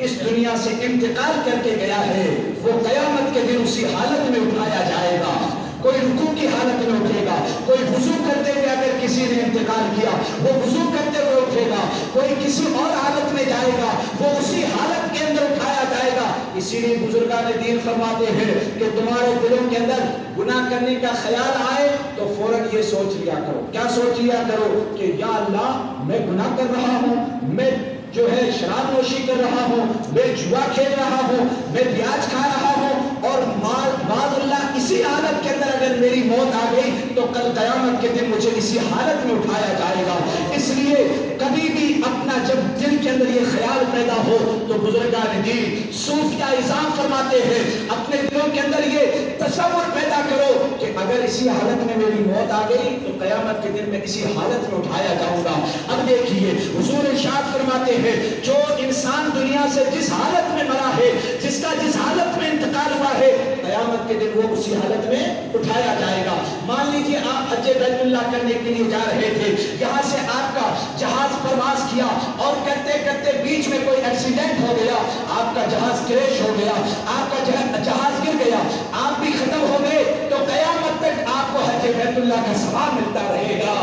اس دنیا سے انتقال کر کے گیا ہے وہ قیامت کے دن اسی حالت میں اٹھایا جائے گا۔ کوئی رکوع کی حالت میں اٹھے گا، کوئی وضو کرتے ہوئے اگر کسی نے انتقال کیا وہ وضو کرتے ہوئے اٹھے گا، کوئی کسی اور حالت میں جائے گا وہ اسی حالت کے اندر اٹھایا جائے گا۔ اسی لیے بزرگان دین فرماتے ہیں کہ تمہارے دلوں کے اندر گناہ کرنے کا خیال آئے تو فوراً یہ سوچ لیا کرو، کیا سوچ لیا کرو کہ یا اللہ میں گناہ کر رہا ہوں، میں جو ہے شراب نوشی کر رہا ہوں، میں جوا کھیل رہا ہوں، میں بیاج کھا رہا ہوں، اور معاذ اللہ اسی حالت کے اندر اگر میری موت آ گئی تو کل قیامت کے دن مجھے اسی حالت میں اٹھایا جائے گا۔ اس لیے کبھی بھی اپنا جب دل کے اندر یہ خیال پیدا ہو تو بزرگان دین صوفیہ اعزام فرماتے ہیں اپنے دلوں کے اندر یہ تصور پیدا کرو کہ اگر اسی حالت میں میری موت آ گئی تو قیامت کے دن میں اسی حالت میں اٹھایا جاؤں گا۔ اب دیکھیے حضور ارشاد فرماتے ہیں جو انسان دنیا سے جس حالت میں مرا ہے، جس کا جس حالت میں انتقال ہوا ہے، قیامت کے دن وہ اسی حالت میں اٹھایا جائے گا۔ مان لیجیے آپ حج بیت اللہ کرنے کے لیے جا رہے تھے، یہاں سے آپ کا جہاز پرواز کیا اور کرتے کرتے بیچ میں کوئی ایکسیڈنٹ ہو گیا، آپ کا جہاز کریش ہو گیا، آپ کا جہاز گر گیا، آپ بھی ختم ہو گئے، تو قیامت تک آپ کو حج بیت اللہ کا ثواب ملتا رہے گا۔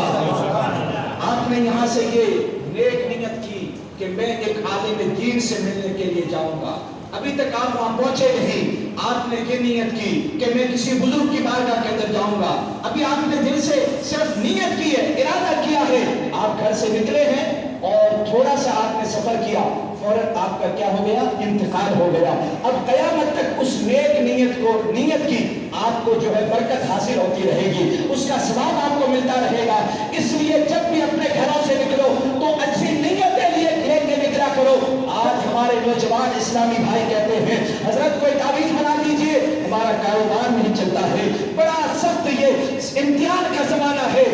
آپ نے یہاں سے یہ نیک نیت کی کہ میں ایک عالم دین سے ملنے کے لیے جاؤں گا، ابھی تک آپ وہاں پہنچے نہیں، آپ نے یہ نیت کی کہ میں کسی بزرگ کی بارگاہ کے اندر جاؤں گا، ابھی آپ نے دل سے صرف نیت کی ہے، ارادہ کیا ہے، آپ گھر سے نکلے ہیں اور تھوڑا سا آپ نے سفر کیا، فوراً آپ کا کیا ہو گیا؟ انتقال ہو گیا۔ اب قیامت تک اس نیک نیت کی آپ کو جو ہے برکت حاصل ہوتی رہے گی، اس کا ثواب آپ کو ملتا رہے گا۔ اس لیے جب بھی اپنے گھروں سے نکلو تو اچھی نیتیں لے کے نکلا کرو۔ آج ہمارے نوجوان اسلامی بھائی کہتے ہیں حضرت کوئی تعویذ بنا دیجئے، ہمارا کاروبار نہیں چلتا ہے، بڑا سخت یہ امتحان کا زمانہ ہے۔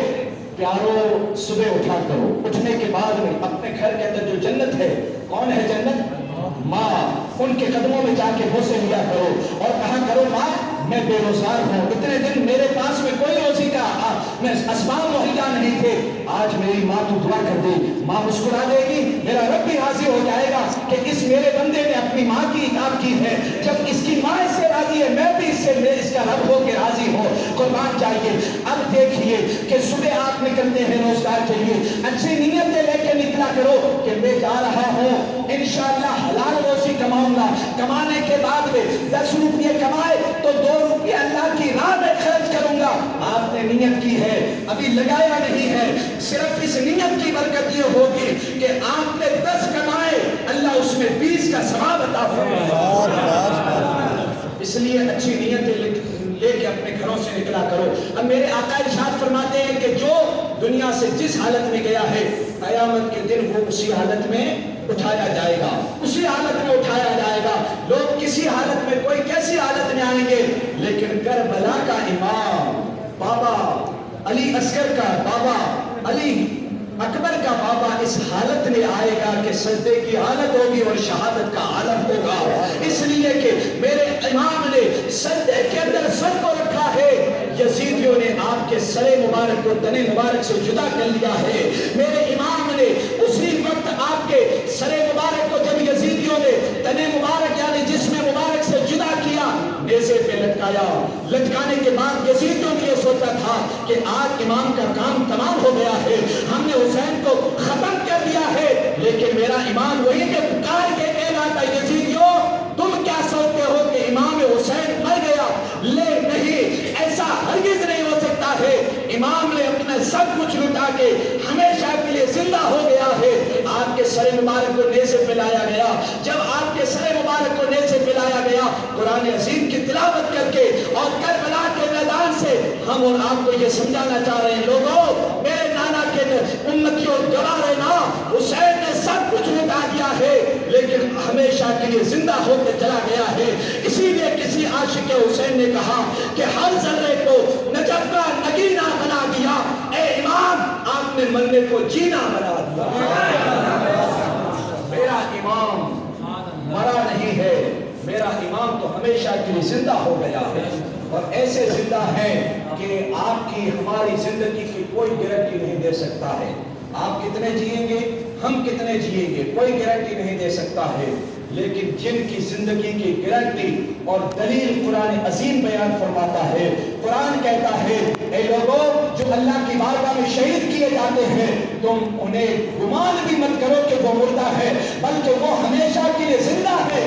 پیارو، صبح اٹھا کرو، اٹھنے کے بعد میں اپنے گھر کے اندر جو جنت ہے، کون ہے جنت؟ ماں، ان کے قدموں میں جا کے بوسے لیا کرو اور کہا کرو ماں میں بے روزگار ہوں، اتنے دن میرے پاس میں کوئی روزی کا اسباب مہیا نہیں تھے، آج میری ماں تو دعا کر دے، ماں مسکرا دے گی، میرا رب بھی راضی ہو جائے گا کہ اس میرے بندے نے اپنی ماں کی اطاعت کی ہے، جب اس کی ماں اس سے راضی ہے میں بھی اس کا رب ہو کے راضی ہوں۔ قربان جائیے۔ اب دیکھیے کہ صبح آپ نکلتے ہیں روزگار کے لیے، اچھی نیتیں لے کے نکلا کرو کہ میں جا رہا ہوں انشاءاللہ حلال روزی کماؤں گا، کمانے کے بعد میں 10 روپے کمائے تو 2 روپے اللہ کی راہ میں خرچ کروں گا۔ آپ نے نیت کی ہے، ابھی لگایا نہیں ہے، صرف اس نیت کی برکت یہ ہوگی کہ آپ نے 10 کمائے، اللہ اس میں 20 کا ثواب عطا فرمائے۔ اس لیے اچھی نیتیں لے کے اپنے گھروں سے نکلا کرو۔ اب میرے آقا ارشاد فرماتے ہیں کہ جو دنیا سے جس حالت میں گیا ہے، قیامت کے دن وہ اسی حالت میں اٹھایا جائے گا، اسی حالت میں اٹھایا جائے گا۔ لوگ کسی حالت میں، کوئی کیسی حالت میں آئیں گے، لیکن کربلا کا امام بابا علی اصغر کا بابا علی اکبر کا بابا اس حالت میں آئے گا کہ سجدے کی حالت ہوگی اور شہادت کا عالم ہوگا، اس لیے کہ میرے امام نے سجدے کے اندر سر کو رکھا ہے، یزیدیوں نے آپ کے سر مبارک کو تن مبارک سے جدا کر لیا ہے۔ میرے امام نے اسی وقت آپ کے سر مبارک کو جب یزیدیوں نے تن مبارک یعنی جسم مبارک سے جدا کیا، نیزے پہ لٹکایا، لٹکانے کے بعد یزیدیوں نے یہ سوچا تھا کہ آج امام کا کام تمام ہو گیا ہے، ہم نے حسین کو ختم کر دیا ہے، لیکن میرا امام وہی کے پکار کے کہہ رہا تھا یزیدیوں تم کیا سوچتے ہو کہ امام حسین مر گیا؟ لے نہیں، ایسا ہرگز نہیں ہو سکتا ہے، امام نے اپنا سب کچھ لٹا کے ہمیشہ کے لیے زندہ ہو گیا ہے۔ آپ کے سر مبارک کو نیزے پہ لایا گیا، جب آپ کے سر مبارک کو نیزے پہ لایا گیا، قرآن عظیم کی تلاوت کر کے اور کربلا کے میدان سے ہم اور آپ کو یہ سمجھانا چاہ رہے ہیں، لوگوں میرے نانا کے امتیوں گواہ رہنا، حسین نے سب کچھ لٹا دیا ہے لیکن ہمیشہ کے لیے زندہ ہو کے چلا گیا ہے۔ اسی لیے کسی عاشق حسین نے کہا کہ ہر ذرے کو نجف کا نگینہ بنا دیا، اے امام آپ نے مرنے کو جینا بنا دیا۔ میرا امام مرا نہیں ہے، میرا امام تو ہمیشہ کے لیے زندہ ہو گیا ہے، اور ایسے زندہ ہیں کہ آپ کی ہماری زندگی کی کوئی گارنٹی نہیں دے سکتا ہے۔ آپ کتنے جئیں گے، ہم کتنے جئیں گے، کوئی گارنٹی نہیں دے سکتا ہے، لیکن جن کی زندگی کی گارنٹی اور دلیل قرآن عظیم بیان فرماتا ہے۔ قرآن کہتا ہے اے لوگوں جو اللہ کی بارگاہ میں شہید کیے جاتے ہیں، تم انہیں گمان بھی مت کرو کہ وہ مردہ ہے، بلکہ وہ ہمیشہ کے لیے زندہ ہے،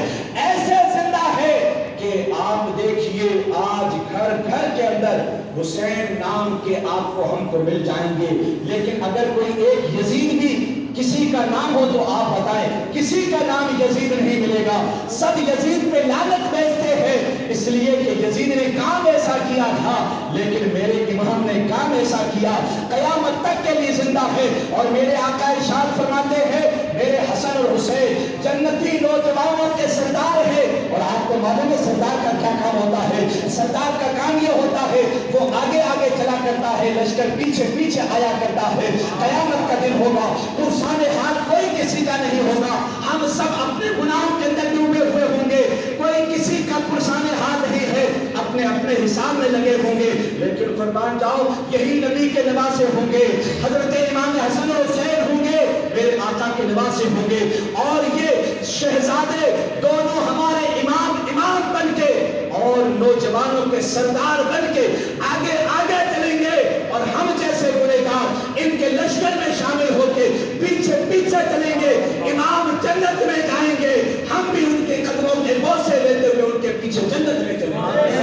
ایسے زندہ ہے کہ آپ دیکھیے آج گھر گھر کے اندر حسین نام کے آپ کو ہم کو مل جائیں گے، لیکن اگر کوئی ایک یزید بھی کسی کا نام ہو تو آپ بتائیں، کسی کا نام یزید نہیں ملے گا، سب یزید پہ لعنت بھیجتے ہیں، اس لیے کہ یزید نے کام ایسا کیا تھا، لیکن میرے امام نے کام ایسا کیا قیامت تک کے لیے زندہ ہے۔ اور میرے آقا ارشاد فرماتے ہیں میرے حسن اور حسین جنتی نوجوانوں کے سردار ہیں، اور آپ کو معلوم ہے سردار کا کیا کام ہوتا ہے؟ سردار کا کام یہ ہوتا ہے وہ آگے آگے چلا کرتا ہے، لشکر پیچھے پیچھے آیا کرتا ہے۔ قیامت کا دن ہوگا، پرسانے ہاتھ کوئی کسی کا نہیں ہوگا، ہم سب اپنے گناہوں کے اندر ڈوبے ہوئے ہوں گے، کوئی کسی کا پرسانے ہاتھ نہیں ہے، اپنے اپنے حساب میں لگے ہوں گے، لیکن قربان جاؤ یہی نبی کے نواسے ہوں گے، حضرت امام حسن اور حسین ہوں گے، میرے آقا کے نواسے ہوں گے، اور یہ شہزادے دونوں ہمارے امام بن کے اور نوجوانوں کے سردار بن کے آگے آگے چلیں گے، اور ہم جیسے گنہگار ان کے لشکر میں شامل ہو کے پیچھے پیچھے چلیں گے، امام جنت میں جائیں گے، ہم بھی ان کے قدموں کے بوسے لیتے ہوئے ان کے پیچھے جنت میں چلیں گے۔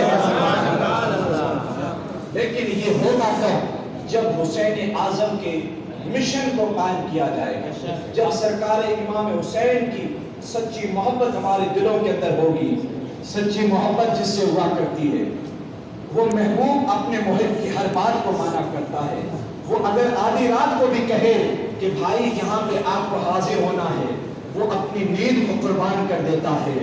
لیکن یہ ہوگا کب؟ جب حسین اعظم کے مشن کو قائم کیا جائے گا۔ جب سرکار امام حسین کی سچی محبت ہمارے دلوں کے اندر ہوگی، سچی محبت جس سے ہوا کرتی ہے، وہ محبوب اپنے محب کی ہر بات کو مانا کرتا ہے۔ وہ اگر آدھی رات کو بھی کہے کہ بھائی یہاں پہ آپ کو حاضر ہونا ہے، وہ اپنی نیند کو قربان کر دیتا ہے،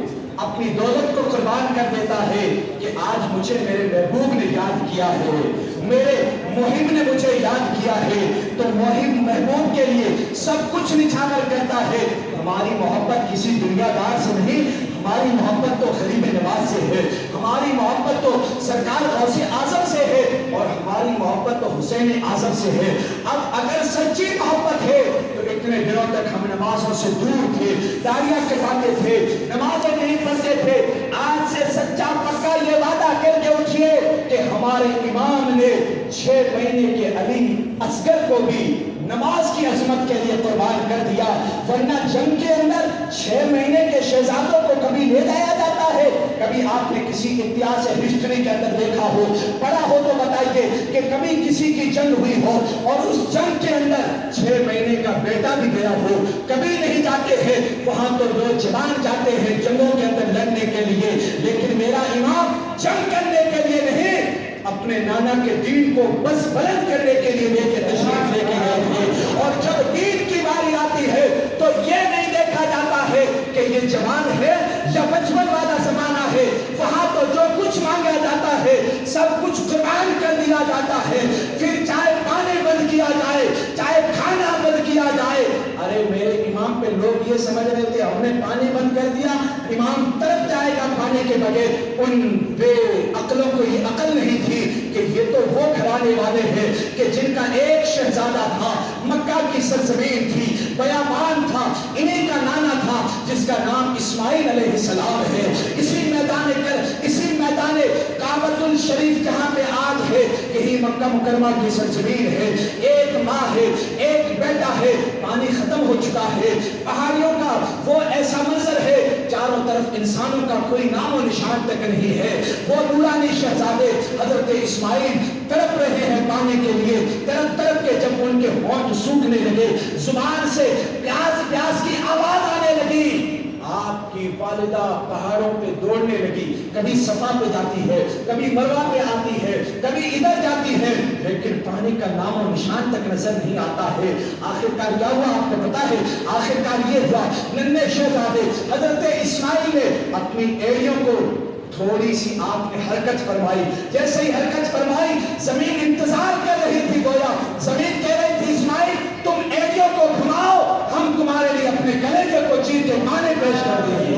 اپنی دولت کو قربان کر دیتا ہے کہ آج مجھے میرے محبوب نے یاد کیا ہے، میرے محب نے مجھے یاد کیا ہے۔ تو محب محبوب کے لیے سب کچھ نچھاور کرتا ہے۔ ہماری محبت کسی دنیا دار سے نہیں، ہماری محبت تو غریب نواز سے ہے، ہماری محبت تو سرکار غوث اعظم سے ہے، اور ہماری محبت تو حسین اعظم سے ہے۔ اب اگر سچی محبت ہے تو اتنے دنوں تک ہم نمازوں سے دور تھے، داڑیاں کٹواتے تھے، نمازیں نہیں پڑھتے تھے۔ آج سے سچا پکا یہ وعدہ کر کے اٹھیے کہ ہمارے امام نے 6 مہینے کے علی اصغر کو بھی نماز کی عظمت کے لیے قربان کر دیا، ورنہ جنگ کے اندر 6 مہینے کے شہزادوں کو کبھی لے جایا جاتا ہے؟ کبھی آپ نے کسی اتہاس ہسٹری کے اندر دیکھا ہو، پڑھا ہو تو بتائیے کہ کبھی کسی کی جنگ ہوئی ہو اور اس جنگ کے اندر 6 مہینے کا بیٹا بھی گیا ہو؟ کبھی نہیں جاتے ہیں۔ وہاں تو لوگ جوان جاتے ہیں جنگوں کے اندر لڑنے کے لیے، لیکن میرا امام جنگ کرنے کے لیے نہیں، اپنے نانا کے دین کو بس بلند کرنے کے لیے لے کے تشریف لے کے گئے تھے۔ اور جب دین کی باری آتی ہے تو یہ نہیں دیکھا جاتا ہے کہ یہ جوان ہے یا بچپن والا زمانہ ہے، وہاں تو جو کچھ مانگا جاتا ہے سب کچھ قربان کر دیا جاتا ہے۔ پھر چاہے پانی بند کیا جائے، چاہے کھانا بند کیا جائے۔ ارے میرے امام پہ لوگ یہ سمجھ رہے تھے ہم نے پانی بند کر دیا امام تڑپ جائے گا پانی کے بغیر۔ ان بے عقلوں کو یہ عقل نہیں تھی کہ یہ تو وہ گھرانے والے ہیں کہ جن کا ایک شہزادہ تھا، مکہ کی سرزمین تھی، بیابان تھا، انہیں کا نانا تھا جس کا نام اسماعیل علیہ السلام ہے۔ اسی میدان کعبۃ الشریف جہاں پہ آج ہے، یہی مکہ مکرمہ کی سرزمین ہے۔ ایک ماں ہے، ایک بیٹا ہے، پانی ختم ہو چکا ہے، پہاڑیوں کا وہ ایسا منظر ہے، چاروں طرف انسانوں کا کوئی نام و نشان تک نہیں ہے۔ وہ نورانی شہزادے حضرت اسماعیل تڑپ رہے ہیں پانی کے لیے، تڑپ تڑپ کے جب ان کے ہونٹ سوکھنے لگے، زبان سے پیاس پیاس کی آواز آنے لگی، آپ کی والدہ پہاڑوں پہ دوڑنے لگی، کبھی صفا پہ جاتی ہے، کبھی مروہ پہ آتی ہے، کبھی ادھر جاتی ہے، لیکن پانی کا نام و نشان تک نظر نہیں آتا ہے۔ آخرکار کیا ہوا آپ کو پتا ہے؟ آخرکار یہ ہوا ننھے شہزادے حضرت اسماعیل نے اپنی ایڑیوں کو تھوڑی سی آپ نے حرکت فرمائی، جیسے ہی حرکت فرمائی زمین انتظار کر رہی تھی، گویا زمین کہہ رہی تھی اسماعیل تم ایڑیوں کو گھماؤ، ہم تمہارے لیے اپنے کلیجے کو چیر کے پانی پیش کر دیں گے۔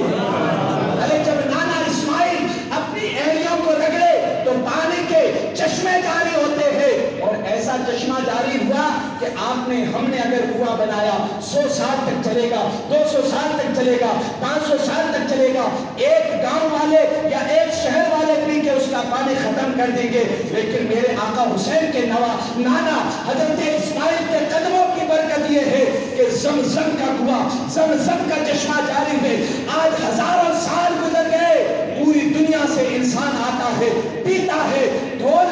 ارے جب نانا اسماعیل اپنی ایڑیوں کو رگڑے تو پانی کے چشمے جاری ہوتے ہیں، اور ایسا چشمہ جاری ہوا کہ آپ نے ہم نے اگر کنواں بنایا 100 سال تک چلے گا، 200 سال تک چلے گا، 500 سال تک چلے گا، ایک گاؤں والے یا ایک شہر والے پی کے اس کا پانی ختم کر دیں گے، لیکن میرے آقا حسین کے نانا حضرت اسماعیل کے قدموں کی برکت یہ ہے کہ زمزم کا کنواں، زمزم کا چشمہ جاری ہے۔ آج ہزاروں سال گزر گئے، پوری دنیا سے انسان آتا ہے، پیتا ہے، ڈھول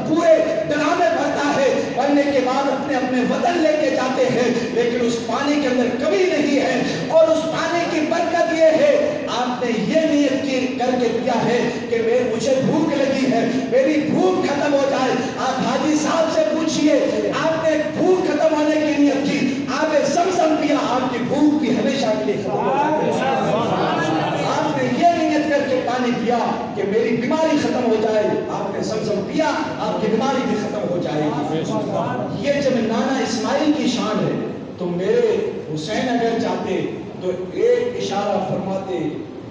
پورے ڈرامے بھرتا ہے، بھرنے کے بعد اپنے اپنے وطن لے کے جاتے ہیں، لیکن اس پانی کے اندر کبھی نہیں ہے۔ اور اس پانی کی برکت یہ ہے، آپ نے یہ نیت کی کر کے کیا ہے کہ مجھے بھوک لگی ہے، میری بھوک ختم ہو جائے۔ آپ حاجی صاحب سے پوچھئے، آپ نے بھوک ختم ہونے کی نیت کی، آپ نے زمزم پیا، آپ کی بھوک بھی ہمیشہ کے لیے ختم ہو جائے۔ آپ نے یہ نیت کر کے پانی پیا کہ میری بیماری ختم ہو جائے، آپ نے زمزم پیا، آپ کی بیماری بھی ختم ہو جائے گی۔ یہ جب نانا اسماعیل کی شان ہے تو میرے حسین اگر چاہتے تو ایک اشارہ فرماتے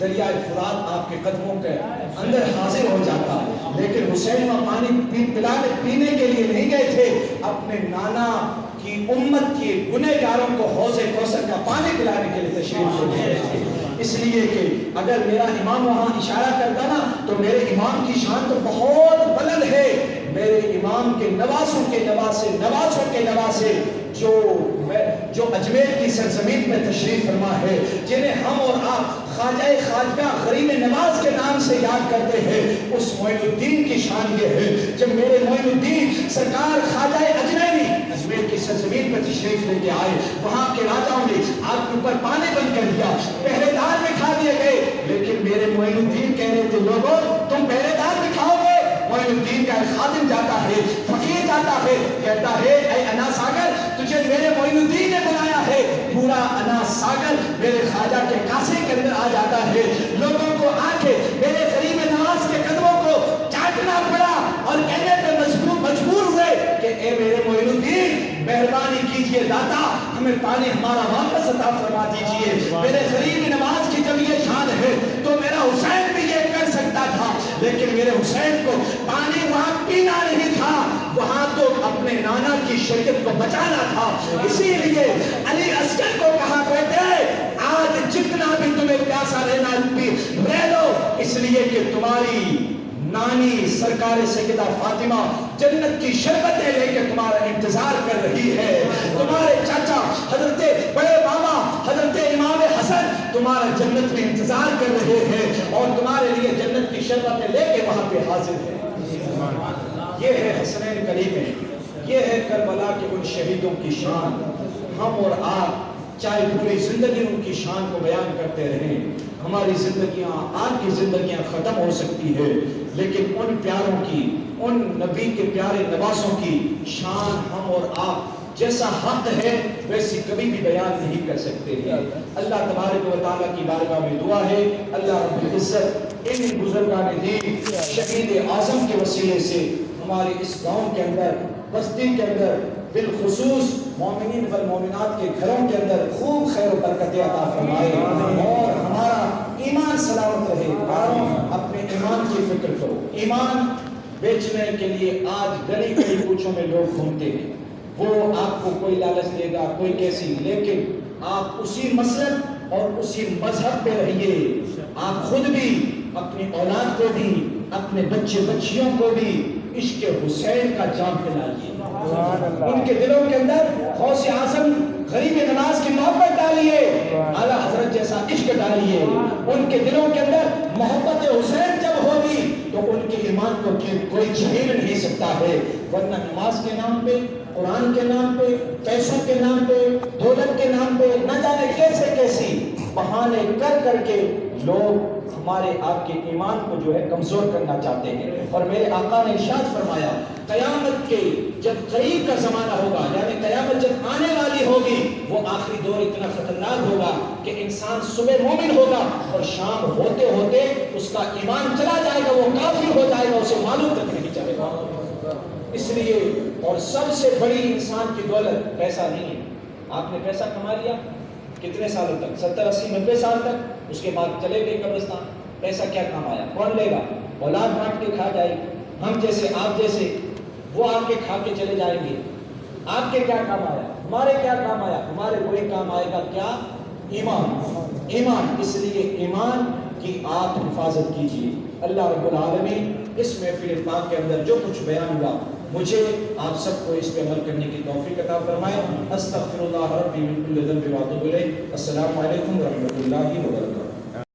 دریائے فرات آپ کے قدموں کے اندر حاضر ہو جاتا، لیکن حسین وہاں پانی پینے کے لیے نہیں گئے تھے، اپنے نانا کی امت کے گنہگاروں کو حوض کوثر کا پانی پلانے کے لیے تشریف لے گئے تھے۔ اس لیے کہ اگر میرا امام وہاں اشارہ کرتا نا تو میرے امام کی شان تو بہت بلند ہے، میرے امام کے نواسوں کے نواسے جو اجمیر کی سرزمین میں تشریف فرما ہے، جنہیں ہم اور آپ خواجہ خواجہ غریب نواز کے نام سے یاد کرتے ہیں، اس معین الدین کی شان یہ ہے، جب میرے معین الدین سرکار خواجہ اجمیری اجمیر کی سرزمین پر تشریف لے کے آئے، وہاں کے راجاؤں نے آپ کے اوپر پانے بند کر دیا، پہرے دار بٹھا دیے گئے، لیکن میرے معین الدین کہہ رہے تھے لوگوں تم پہرے دار بٹھاؤ گے؟ معین الدین کا ایک خادم جاتا ہے، فقیر جاتا ہے، کہتا ہے اے انا ساگر تجھے میرے معین الدین نے بلایا ہے۔ پورا انا ساگر میرے خواجہ کے کاسے کے اندر آ جاتا ہے، لوگوں کو آ کے میرے غریب نواز کے قدموں کو چاٹنا پڑا اور کہنے پہ مجبور ہوئے کہ اے میرے معین الدین مہربانی کیجئے داتا ہمیں پانی ہمارا واپس عطا فرما دیجئے، میرے غریب نواز کی جب یہ شان ہے تو میرا حسین بھی یہ کر سکتا تھا، لیکن میرے حسین کو پانی وہاں پینا نہیں تھا، وہاں تو اپنے نانا کی شریعت کو بچانا تھا۔ اسی لیے علی اصغر کو کہا بیٹے آج جتنا بھی تمہیں پیاسا رہنا رہ لو، اس لیے کہ تمہاری نانی سرکار سیدہ فاطمہ جنت کی شربتیں لے کے تمہارا انتظار کر رہی ہے، تمہارے چاچا حضرت بڑے بابا حضرت امام حسن تمہارا جنت میں انتظار کر رہے ہیں اور تمہارے لیے جنت کی شربتیں لے کے وہاں پہ حاضر ہیں۔ یہ ہے حسنین کریمین، یہ ہے کربلا کے ان شہیدوں کی شان۔ ہم اور آپ چاہے پوری زندگی ان کی شان کو بیان کرتے رہیں، ہماری زندگیاں آپ کی زندگیاں ختم ہو سکتی ہے، لیکن ان پیاروں کی، ان نبی کے پیارے نواسوں کی شان ہم اور آپ جیسا حق ہے ویسی کبھی بھی بیان نہیں کر سکتے ہیں۔ اللہ تبارک و تعالیٰ کی بارگاہ میں دعا ہے اللہ رب العزت ان بزرگان دین شہید اعظم کے وسیلے سے ہمارے اس گاؤں کے اندر، بستی کے اندر، بالخصوص مومنین والمومنات کے گھروں کے اندر خوب خیر و برکت عطا فرمائے اور ہمارا ایمان سلامت رہے۔ اپنے ایمان کی فکر کرو، ایمان بیچنے کے لیے آج گلی گلی کوچوں میں لوگ گھومتے ہیں، وہ آپ کو کوئی لالچ دے گا کوئی کیسی، لیکن آپ اسی مسلک اور اسی مذہب پہ رہیے، آپ خود بھی اپنی اولاد کو بھی اپنے بچے بچیوں کو بھی عشق حسین کا جام پلائیے، ان کے دلوں کے اندر غوث اعظم غریب نواز کی محبت ڈالیے، اعلیٰ حضرت جیسا عشق ڈالیے، ان کے دلوں کے اندر محبت حسین جب ہوگی تو ان کے ایمان کو کوئی چھین نہیں سکتا ہے، ورنہ نماز کے نام پہ، قرآن کے نام پہ، پیسوں کے نام پہ، دولت کے نام پہ نہ جانے کیسے کیسی بہانے کر کر کے لوگ ہمارے آپ کے ایمان کو جو ہے کمزور کرنا چاہتے ہیں۔ اور میرے آقا نے ارشاد فرمایا قیامت کے جب قریب کا زمانہ ہوگا، یعنی قیامت جب آنے والی ہوگی، وہ آخری دور اتنا خطرناک ہوگا کہ انسان صبح مومن ہوگا اور شام ہوتے ہوتے اس کا ایمان چلا جائے گا، وہ کافر ہو جائے گا، اسے معلوم تک نہیں چلے گا۔ اس لیے اور سب سے بڑی انسان کی دولت پیسہ نہیں ہے۔ آپ نے پیسہ کما لیا کتنے سالوں تک؟ 70 80 90 سال تک، اس کے بعد چلے گئے قبرستان، پیسہ کیا کام آیا؟ کون لے گا؟ اولاد بانٹ کے کھا جائے گی، ہم جیسے آپ جیسے وہ آ کے کھا کے چلے جائیں گے۔ آپ کے کیا کام آیا؟ ہمارے کیا کام آیا؟ ہمارے وہی کام آئے گا کیا؟ ایمان، ایمان۔ اس لیے ایمان کی آپ حفاظت کیجیے۔ اللہ رب العالمین اس محفل پاک کے اندر جو کچھ بیان ہوا مجھے آپ سب کو اس پہ عمل کرنے کی توفیق عطا فرمائے۔ استغفر اللہ ربی من کل ذنب و اتوب الیہ۔ السلام علیکم ورحمۃ اللہ وبرکاتہ۔